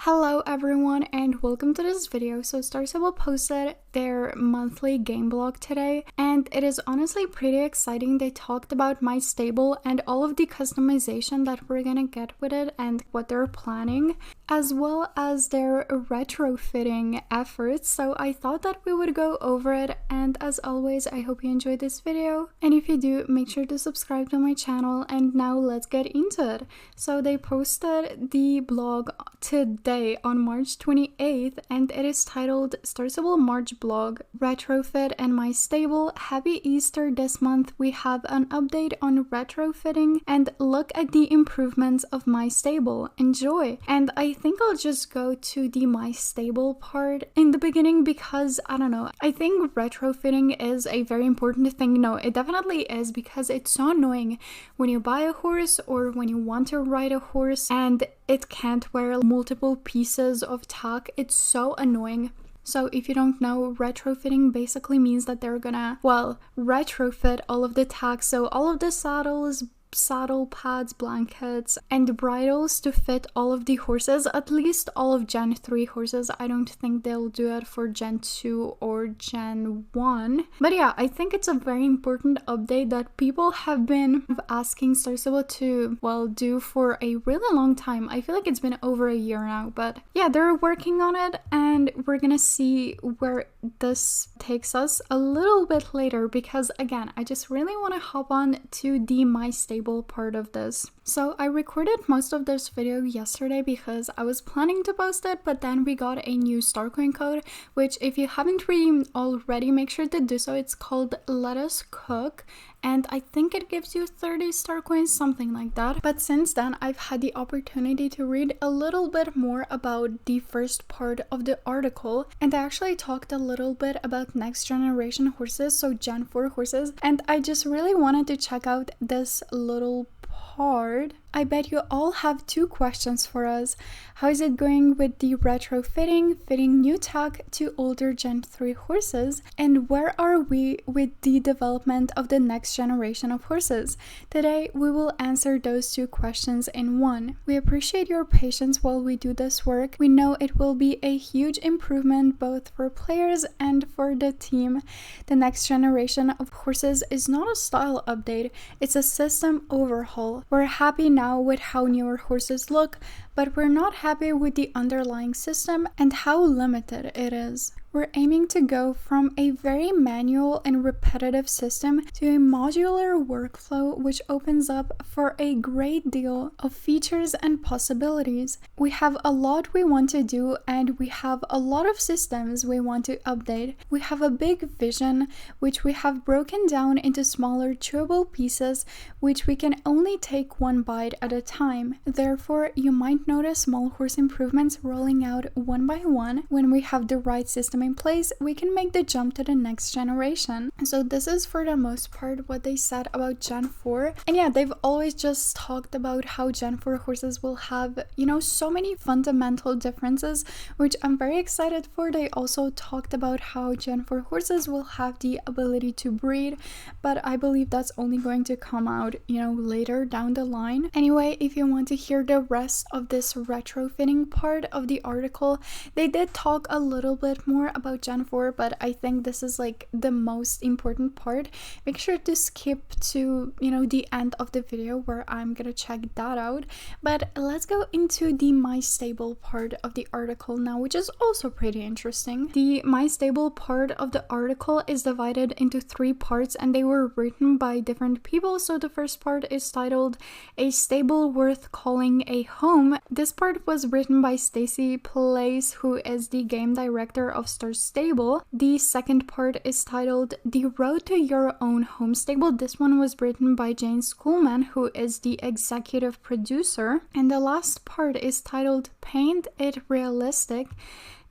Hello everyone and welcome to this video. So Star Stable posted their monthly game blog today and it is honestly pretty exciting. They talked about my stable and all of the customization that we're gonna get with it and what they're planning, as well as their retrofitting efforts. So I thought that we would go over it, and as always I hope you enjoyed this video, and if you do, make sure to subscribe to my channel. And now let's get into it. So they posted the blog today on March 28th and it is titled Star Stable March Blog, Retrofit and My Stable. Happy Easter. This month we have an update on retrofitting and look at the improvements of my stable. Enjoy. And I think I'll just go to the my stable part in the beginning because I don't know, I think retrofitting is a very important thing. No, it definitely is, because it's so annoying when you buy a horse or when you want to ride a horse and it can't wear multiple pieces of tack. It's so annoying. So if you don't know, retrofitting basically means that they're gonna, retrofit all of the tack, so all of the saddles, saddle pads, blankets, and bridles to fit all of the horses, at least all of Gen 3 horses. I don't think they'll do it for Gen 2 or Gen 1. But yeah, I think it's a very important update that people have been asking Star Stable to, do for a really long time. I feel like it's been over a year now, but yeah, they're working on it and we're gonna see where this takes us a little bit later, because again, I just really want to hop on to the my stable part of this. So I recorded most of this video yesterday because I was planning to post it, but then we got a new Starcoin code, which if you haven't read already, make sure to do so. It's called Let Us Cook, and I think it gives you 30 star coins, something like that. But since then I've had the opportunity to read a little bit more about the first part of the article, and I actually talked a little bit about next generation horses, so Gen 4 horses, and I just really wanted to check out this little part. I bet you all have two questions for us. How is it going with the retrofitting, fitting new tack to older Gen 3 horses? And where are we with the development of the next generation of horses? Today, we will answer those two questions in one. We appreciate your patience while we do this work. We know it will be a huge improvement both for players and for the team. The next generation of horses is not a style update, it's a system overhaul. We're happy now with how newer horses look, but we're not happy with the underlying system and how limited it is. We're aiming to go from a very manual and repetitive system to a modular workflow which opens up for a great deal of features and possibilities. We have a lot we want to do and we have a lot of systems we want to update. We have a big vision which we have broken down into smaller chewable pieces which we can only take one bite at a time. Therefore, you might notice small horse improvements rolling out one by one. When we have the right system in place, we can make the jump to the next generation. So this is for the most part what they said about Gen 4. And yeah, they've always just talked about how Gen 4 horses will have, so many fundamental differences, which I'm very excited for. They also talked about how Gen 4 horses will have the ability to breed, but I believe that's only going to come out, later down the line. Anyway, if you want to hear the rest of this retrofitting part of the article, they did talk a little bit more about Gen 4, but I think this is like the most important part. Make sure to skip to the end of the video where I'm gonna check that out. But let's go into the my stable part of the article now, which is also pretty interesting. The my stable part of the article is divided into 3 parts and they were written by different people. So the first part is titled A Stable Worth Calling a Home. This part was written by Stacy Place, who is the game director of Star Stable. The second part is titled The Road to Your Own Home Stable. This one was written by Jane Schoolman, who is the executive producer. And the last part is titled Paint It Realistic.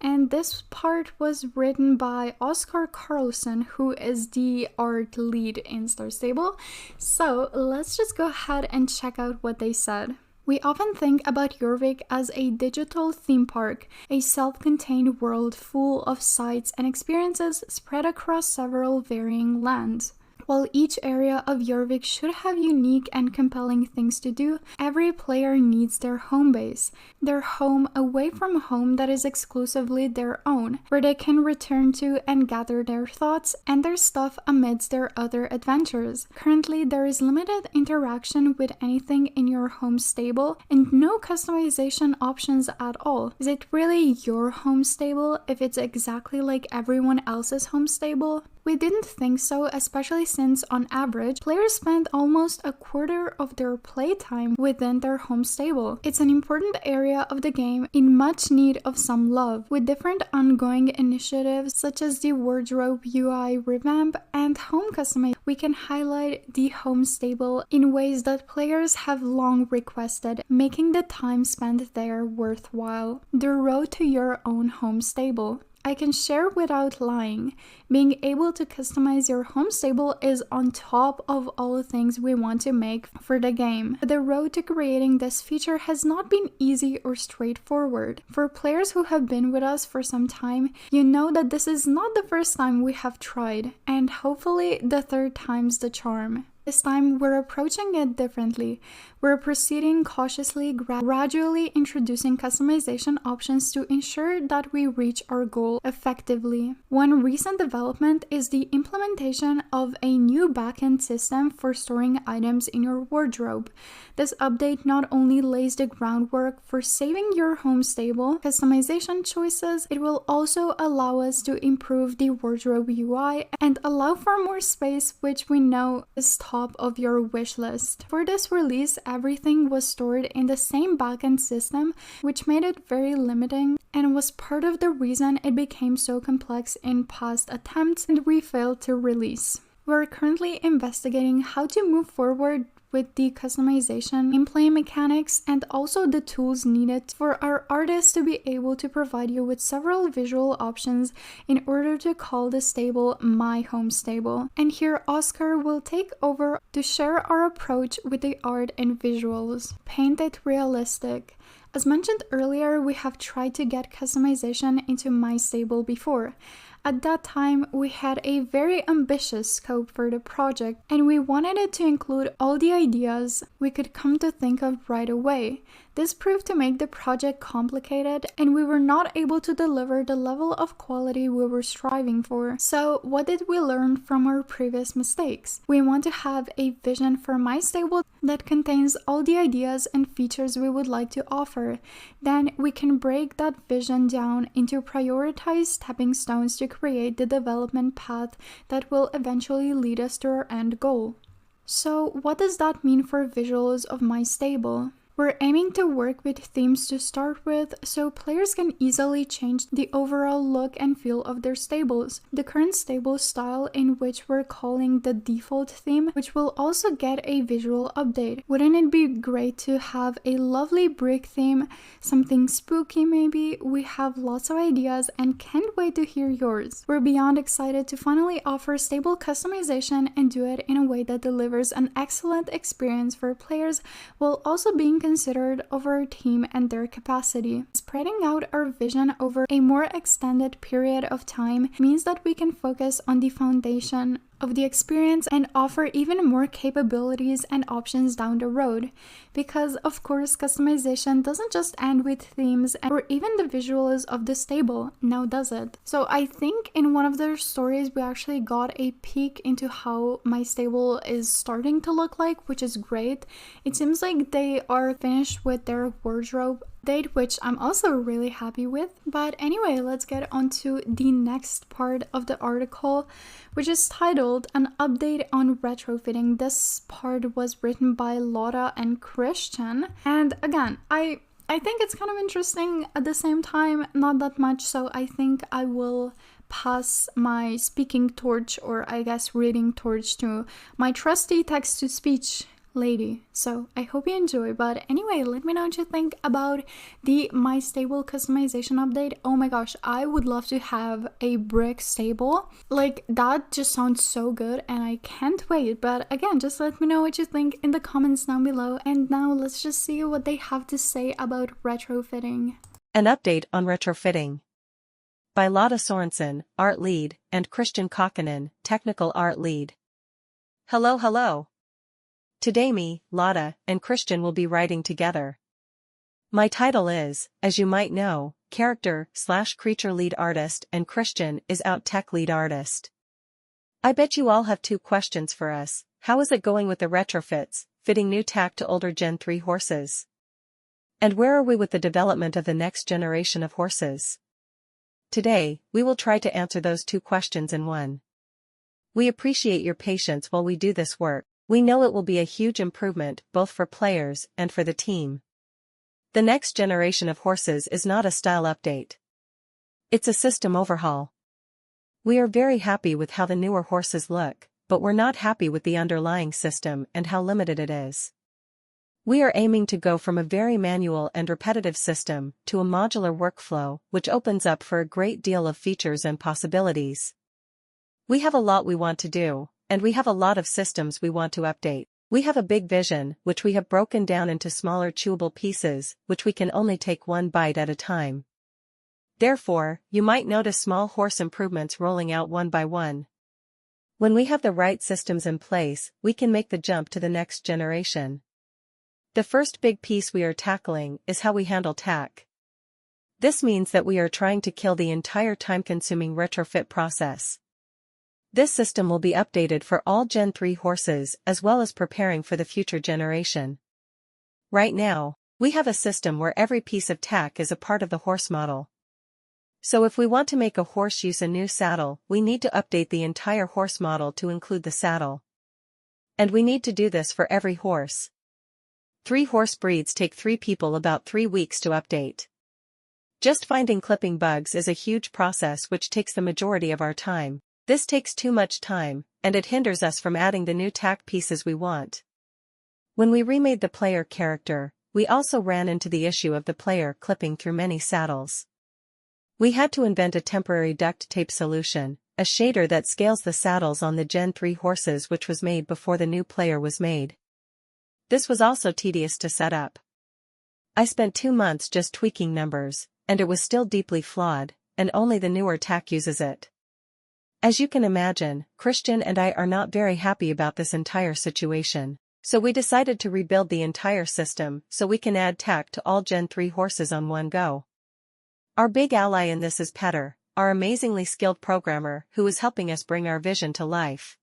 And this part was written by Oscar Carlson, who is the art lead in Star Stable. So let's just go ahead and check out what they said. We often think about Jorvik as a digital theme park, a self-contained world full of sights and experiences spread across several varying lands. While each area of Jorvik should have unique and compelling things to do, every player needs their home base, their home away from home that is exclusively their own, where they can return to and gather their thoughts and their stuff amidst their other adventures. Currently, there is limited interaction with anything in your home stable and no customization options at all. Is it really your home stable if it's exactly like everyone else's home stable? We didn't think so, especially since on average, players spend almost a quarter of their playtime within their home stable. It's an important area of the game in much need of some love. With different ongoing initiatives such as the wardrobe UI revamp and home customization, we can highlight the home stable in ways that players have long requested, making the time spent there worthwhile. The road to your own home stable. I can share without lying. Being able to customize your home stable is on top of all the things we want to make for the game. The road to creating this feature has not been easy or straightforward. For players who have been with us for some time, you know that this is not the first time we have tried, and hopefully the third time's the charm. This time, we're approaching it differently. We're proceeding cautiously, gradually introducing customization options to ensure that we reach our goal effectively. One recent development is the implementation of a new backend system for storing items in your wardrobe. This update not only lays the groundwork for saving your home stable customization choices, it will also allow us to improve the wardrobe UI and allow for more space, which we know is top of your wish list. For this release, everything was stored in the same backend system, which made it very limiting and was part of the reason it became so complex in past attempts and we failed to release. We're currently investigating how to move forward with the customization, gameplay mechanics, and also the tools needed for our artists to be able to provide you with several visual options in order to call the stable my home stable. And here Oscar will take over to share our approach with the art and visuals. Paint it realistic. As mentioned earlier, we have tried to get customization into my stable before. At that time, we had a very ambitious scope for the project, and we wanted it to include all the ideas we could come to think of right away. This proved to make the project complicated, and we were not able to deliver the level of quality we were striving for. So, what did we learn from our previous mistakes? We want to have a vision for my stable that contains all the ideas and features we would like to offer. Then we can break that vision down into prioritized stepping stones to create the development path that will eventually lead us to our end goal. So, what does that mean for visuals of my stable? We're aiming to work with themes to start with, so players can easily change the overall look and feel of their stables. The current stable style, in which we're calling the default theme, which will also get a visual update. Wouldn't it be great to have a lovely brick theme, something spooky maybe? We have lots of ideas and can't wait to hear yours. We're beyond excited to finally offer stable customization and do it in a way that delivers an excellent experience for players while also being considered of our team and their capacity. Spreading out our vision over a more extended period of time means that we can focus on the foundation of the experience and offer even more capabilities and options down the road. Because of course customization doesn't just end with themes or even the visuals of the stable, now does it? So I think in one of their stories we actually got a peek into how my stable is starting to look like, which is great. It seems like they are finished with their wardrobe update, which I'm also really happy with. But anyway, let's get on to the next part of the article, which is titled An Update on Retrofitting. This part was written by Laura and Christian. And again, I think it's kind of interesting at the same time, not that much, so I think I will pass my speaking torch, or I guess reading torch, to my trusty text-to-speech lady. So I hope you enjoy. But anyway, let me know what you think about the My Stable customization update. Oh my gosh, I would love to have a brick stable. Like, that just sounds so good and I can't wait. But again, just let me know what you think in the comments down below. And now let's just see what they have to say about retrofitting. An update on retrofitting by Lotta Sorensen, art lead, and Christian Kakkonen, technical art lead. Hello, hello. Today me, Lotta, and Christian will be writing together. My title is, as you might know, character/creature lead artist, and Christian is out tech lead artist. I bet you all have two questions for us. How is it going with the retrofits, fitting new tack to older Gen 3 horses? And where are we with the development of the next generation of horses? Today, we will try to answer those two questions in one. We appreciate your patience while we do this work. We know it will be a huge improvement both for players and for the team. The next generation of horses is not a style update. It's a system overhaul. We are very happy with how the newer horses look, but we're not happy with the underlying system and how limited it is. We are aiming to go from a very manual and repetitive system to a modular workflow which opens up for a great deal of features and possibilities. We have a lot we want to do, and we have a lot of systems we want to update. We have a big vision, which we have broken down into smaller chewable pieces, which we can only take one bite at a time. Therefore, you might notice small horse improvements rolling out one by one. When we have the right systems in place, we can make the jump to the next generation. The first big piece we are tackling is how we handle tack. This means that we are trying to kill the entire time-consuming retrofit process. This system will be updated for all Gen 3 horses as well as preparing for the future generation. Right now, we have a system where every piece of tack is a part of the horse model. So if we want to make a horse use a new saddle, we need to update the entire horse model to include the saddle. And we need to do this for every horse. 3 horse breeds take 3 people about 3 weeks to update. Just finding clipping bugs is a huge process which takes the majority of our time. This takes too much time, and it hinders us from adding the new tack pieces we want. When we remade the player character, we also ran into the issue of the player clipping through many saddles. We had to invent a temporary duct tape solution, a shader that scales the saddles on the Gen 3 horses which was made before the new player was made. This was also tedious to set up. I spent 2 months just tweaking numbers, and it was still deeply flawed, and only the newer tack uses it. As you can imagine, Christian and I are not very happy about this entire situation, so we decided to rebuild the entire system so we can add tack to all Gen 3 horses on one go. Our big ally in this is Petter, our amazingly skilled programmer who is helping us bring our vision to life.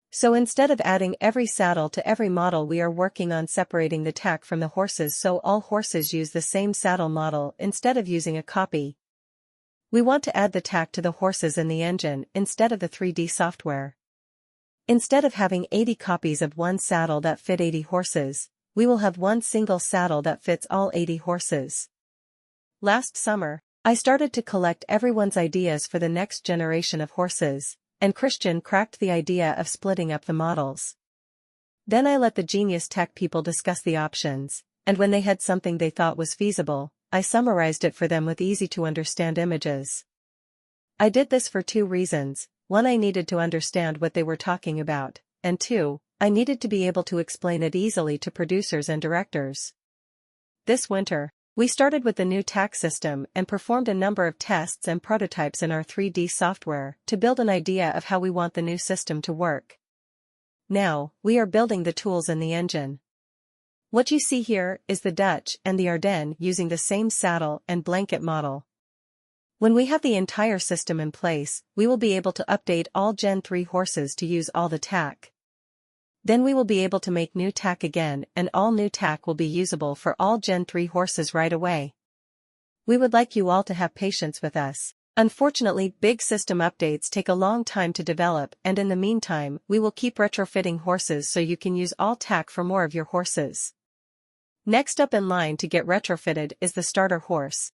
So instead of adding every saddle to every model, we are working on separating the tack from the horses so all horses use the same saddle model instead of using a copy. We want to add the tack to the horses in the engine instead of the 3D software. Instead of having 80 copies of one saddle that fit 80 horses, we will have one single saddle that fits all 80 horses. Last summer, I started to collect everyone's ideas for the next generation of horses, and Christian cracked the idea of splitting up the models. Then I let the genius tech people discuss the options, and when they had something they thought was feasible, I summarized it for them with easy-to-understand images. I did this for 2 reasons. 1, I needed to understand what they were talking about, and 2, I needed to be able to explain it easily to producers and directors. This winter, we started with the new tack system and performed a number of tests and prototypes in our 3D software to build an idea of how we want the new system to work. Now, we are building the tools in the engine. What you see here is the Dutch and the Ardennes using the same saddle and blanket model. When we have the entire system in place, we will be able to update all Gen 3 horses to use all the tack. Then we will be able to make new tack again, and all new tack will be usable for all Gen 3 horses right away. We would like you all to have patience with us. Unfortunately, big system updates take a long time to develop, and in the meantime, we will keep retrofitting horses so you can use all tack for more of your horses. Next up in line to get retrofitted is the starter horse.